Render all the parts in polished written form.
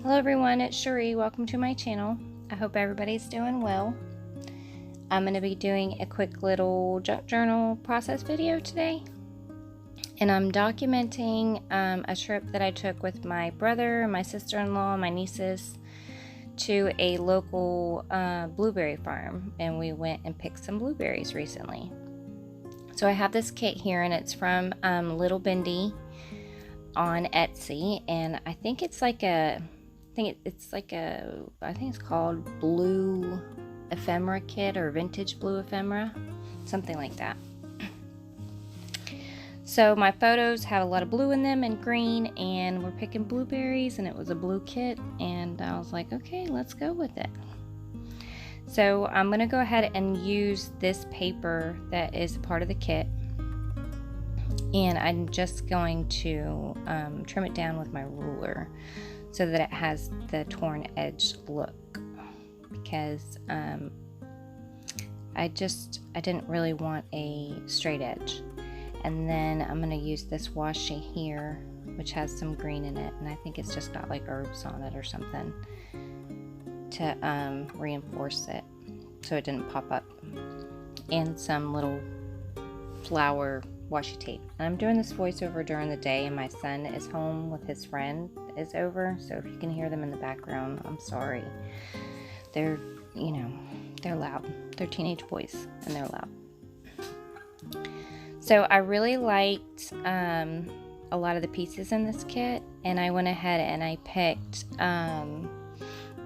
Hello everyone, it's Cherie. Welcome to my channel. I hope everybody's doing well. I'm going to be doing a quick little junk journal process video today. And I'm documenting a trip that I took with my brother, my sister-in-law, my nieces to a local blueberry farm. And we went and picked some blueberries recently. So I have this kit here and it's from Little Bindy on Etsy. And I think it's like a... I think it's called Blue Ephemera kit or Vintage Blue Ephemera, something like that. So my photos have a lot of blue in them and green, and we're picking blueberries, and it was a blue kit, and I was like, okay, let's go with it. So I'm going to go ahead and use this paper that is a part of the kit, and I'm just going to trim it down with my ruler so that it has the torn edge look, because I didn't really want a straight edge. And then I'm going to use this washi here, which has some green in it, and I think it's just got like herbs on it or something to reinforce it so it didn't pop up, and some little flower washi tape. And I'm doing this voiceover during the day, and my son is home with his friend is over, so if you can hear them in the background, I'm sorry. They're loud. They're teenage boys and they're loud. So I really liked a lot of the pieces in this kit, and I went ahead and I picked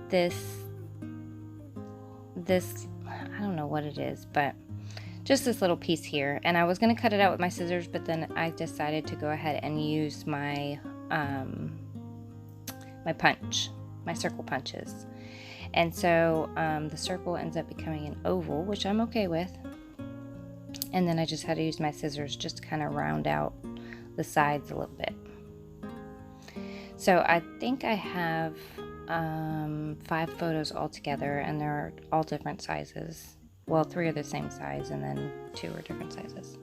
this I don't know what it is, but just this little piece here, and I was going to cut it out with my scissors, but then I decided to go ahead and use my my circle punches. And so the circle ends up becoming an oval, which I'm okay with. And then I just had to use my scissors just to kind of round out the sides a little bit. So I think I have 5 photos all together, and they're all different sizes. Well, 3 are the same size, and then 2 are different sizes.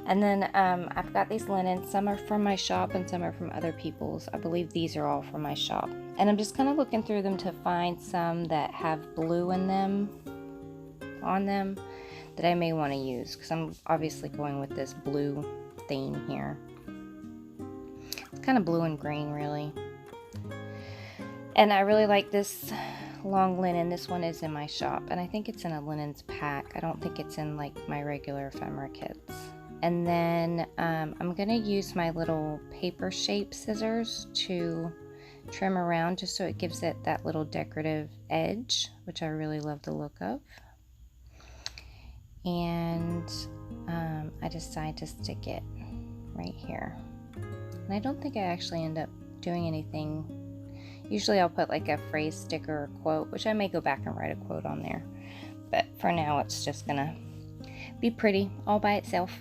And then I've got these linens. Some are from my shop and some are from other people's. I believe these are all from my shop. And I'm just kind of looking through them to find some that have blue in them, on them, that I may want to use, because I'm obviously going with this blue theme here. It's kind of blue and green, really. And I really like this long linen. This one is in my shop, and I think it's in a linens pack. I don't think it's in like my regular ephemera kits. And then I'm going to use my little paper shape scissors to trim around, just so it gives it that little decorative edge, which I really love the look of. And I decided to stick it right here. And I don't think I actually end up doing anything. Usually I'll put like a phrase sticker or quote, which I may go back and write a quote on there. But for now, it's just going to be pretty all by itself.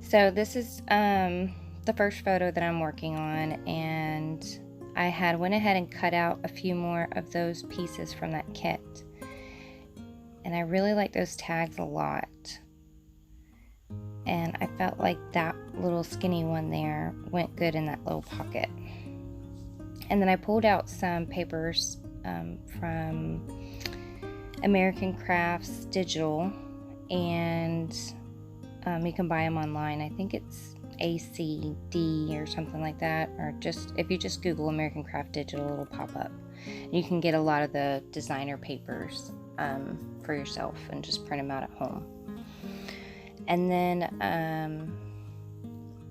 So this is the first photo that I'm working on, and I went ahead and cut out a few more of those pieces from that kit. And I really like those tags a lot. And I felt like that little skinny one there went good in that little pocket. And then I pulled out some papers from American Crafts Digital, and you can buy them online. I think it's ACD or something like that, or just if you just Google American Craft Digital, it'll pop up. You can get a lot of the designer papers for yourself and just print them out at home. And then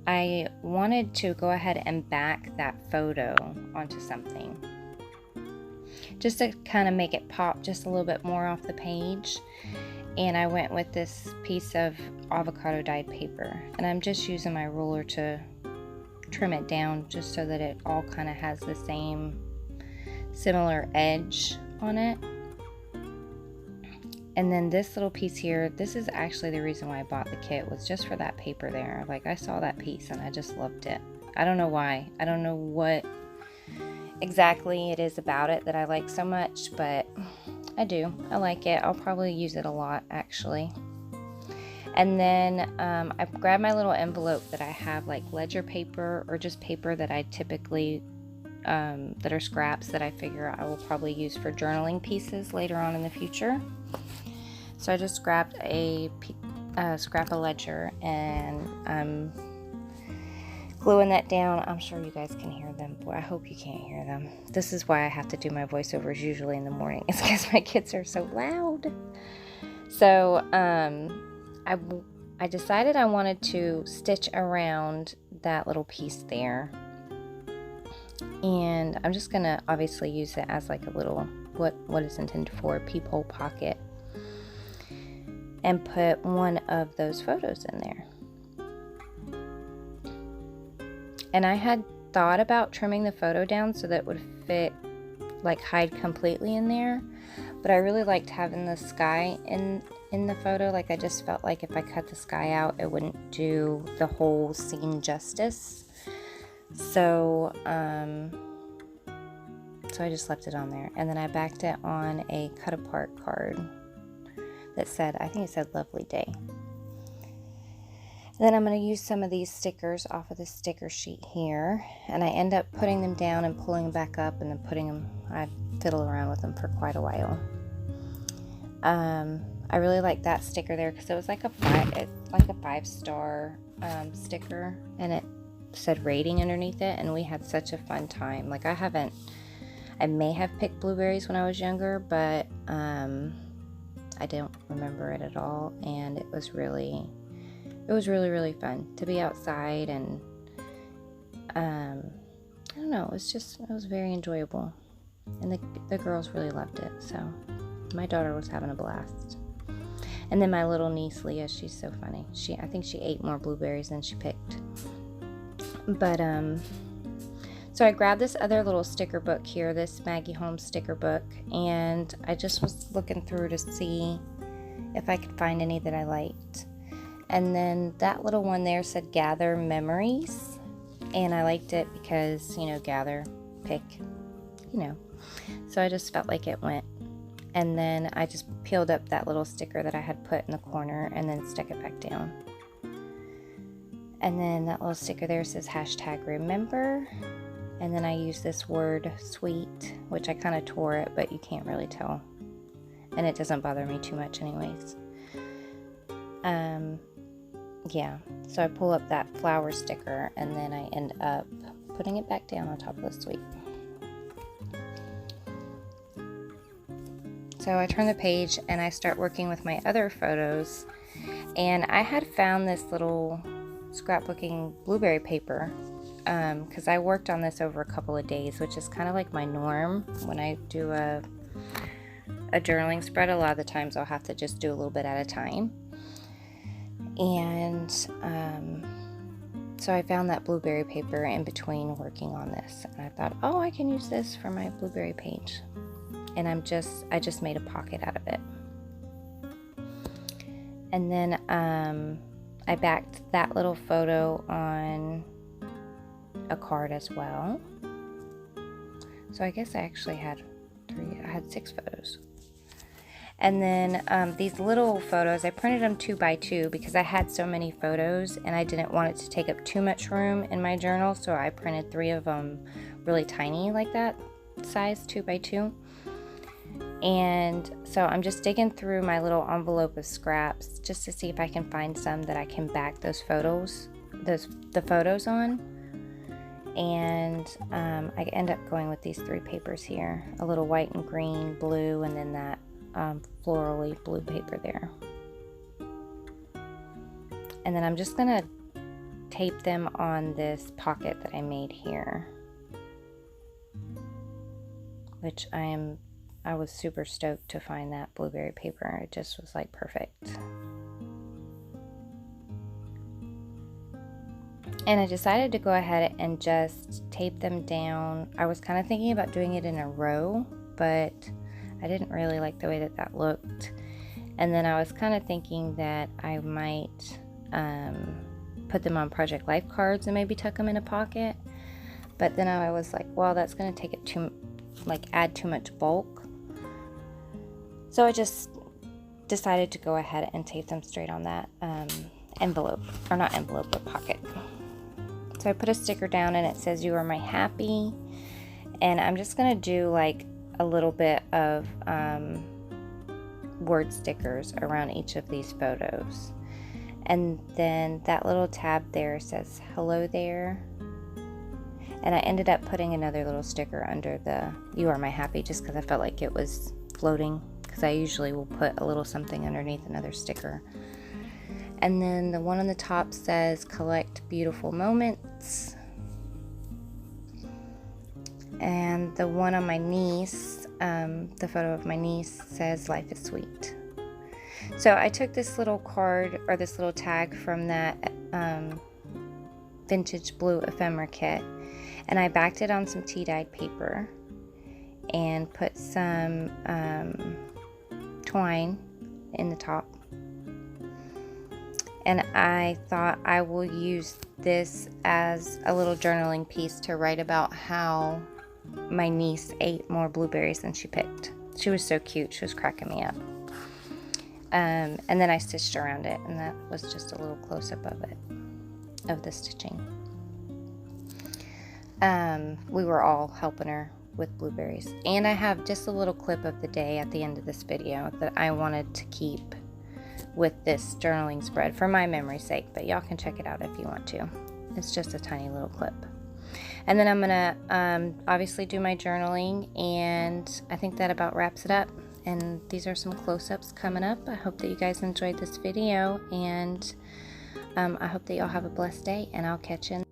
I wanted to go ahead and back that photo onto something, just to kind of make it pop just a little bit more off the page. And I went with this piece of avocado dyed paper, and I'm just using my ruler to trim it down just so that it all kind of has the same similar edge on it. And then this little piece here, this is actually the reason why I bought the kit, was just for that paper there. Like, I saw that piece and I just loved it. I don't know why. I don't know what exactly it is about it that I like so much, but I do. I like it. I'll probably use it a lot, actually. And then I grabbed my little envelope that I have, like ledger paper or just paper that I typically that are scraps that I figure I will probably use for journaling pieces later on in the future. So I just grabbed a scrap of ledger, and I'm gluing that down. I'm sure you guys can hear them. Boy, I hope you can't hear them. This is why I have to do my voiceovers usually in the morning. It's because my kids are so loud. So I decided I wanted to stitch around that little piece there. And I'm just going to obviously use it as like a little, what is intended for, a peephole pocket. And put one of those photos in there. And I had thought about trimming the photo down so that it would fit, like hide completely in there. But I really liked having the sky in the photo. Like I just felt like if I cut the sky out, it wouldn't do the whole scene justice. So I just left it on there. And then I backed it on a cut apart card that said, I think it said lovely day. And then I'm going to use some of these stickers off of this sticker sheet here, and I end up putting them down and pulling them back up, and then putting them, I fiddle around with them for quite a while. I really like that sticker there because it was like a 5-star sticker, and it said rating underneath it, and we had such a fun time. Like I may have picked blueberries when I was younger, but I don't remember it at all, and it was really, really fun to be outside, and I don't know, it was very enjoyable, and the girls really loved it, so my daughter was having a blast. And then my little niece Leah, she's so funny. I think she ate more blueberries than she picked. But so I grabbed this other little sticker book here, this Maggie Holmes sticker book, and I just was looking through to see if I could find any that I liked. And then that little one there said Gather Memories, and I liked it because, gather, pick, So I just felt like it went. And then I just peeled up that little sticker that I had put in the corner and then stuck it back down. And then that little sticker there says #remember. And then I used this word sweet, which I kind of tore it, but you can't really tell. And it doesn't bother me too much anyways. Yeah, so I pull up that flower sticker, and then I end up putting it back down on top of the sweet. So I turn the page and I start working with my other photos, and I had found this little scrapbooking blueberry paper because I worked on this over a couple of days, which is kind of like my norm when I do a journaling spread. A lot of the times I'll have to just do a little bit at a time. And so I found that blueberry paper in between working on this, and I thought, oh, I can use this for my blueberry page. And I just made a pocket out of it. And then I backed that little photo on a card as well. So I guess I actually had 6 photos. And then these little photos, I printed them 2 by 2 because I had so many photos and I didn't want it to take up too much room in my journal. So I printed 3 of them really tiny, like that size, 2 by 2. And so I'm just digging through my little envelope of scraps just to see if I can find some that I can back those photos, the photos on. And I end up going with these 3 papers here, a little white and green, blue, and then that florally blue paper there. And then I'm just gonna tape them on this pocket that I made here, which I was super stoked to find that blueberry paper. It just was like perfect. And I decided to go ahead and just tape them down. I was kind of thinking about doing it in a row, but I didn't really like the way that looked. And then I was kind of thinking that I might put them on Project Life cards and maybe tuck them in a pocket. But then I was like, well, that's going to take it add too much bulk. So I just decided to go ahead and tape them straight on that envelope, or not envelope, but pocket. So I put a sticker down and it says, "You are my happy." And I'm just going to do like a little bit of word stickers around each of these photos. And then that little tab there says hello there. And I ended up putting another little sticker under the "You Are My Happy" just because I felt like it was floating, because I usually will put a little something underneath another sticker. And then the one on the top says "Collect Beautiful Moments." And the one on my niece, the photo of my niece, says "Life is Sweet." So I took this little card, or this little tag, from that vintage blue ephemera kit, and I backed it on some tea-dyed paper and put some twine in the top. And I thought I will use this as a little journaling piece to write about how my niece ate more blueberries than she picked. She was so cute. She was cracking me up. And then I stitched around it, and that was just a little close-up of it, of the stitching. We were all helping her with blueberries. And I have just a little clip of the day at the end of this video that I wanted to keep with this journaling spread for my memory's sake, but y'all can check it out if you want to. It's just a tiny little clip. And then I'm gonna obviously do my journaling, and I think that about wraps it up. And these are some close-ups coming up. I hope that you guys enjoyed this video, and I hope that y'all have a blessed day, and I'll catch you in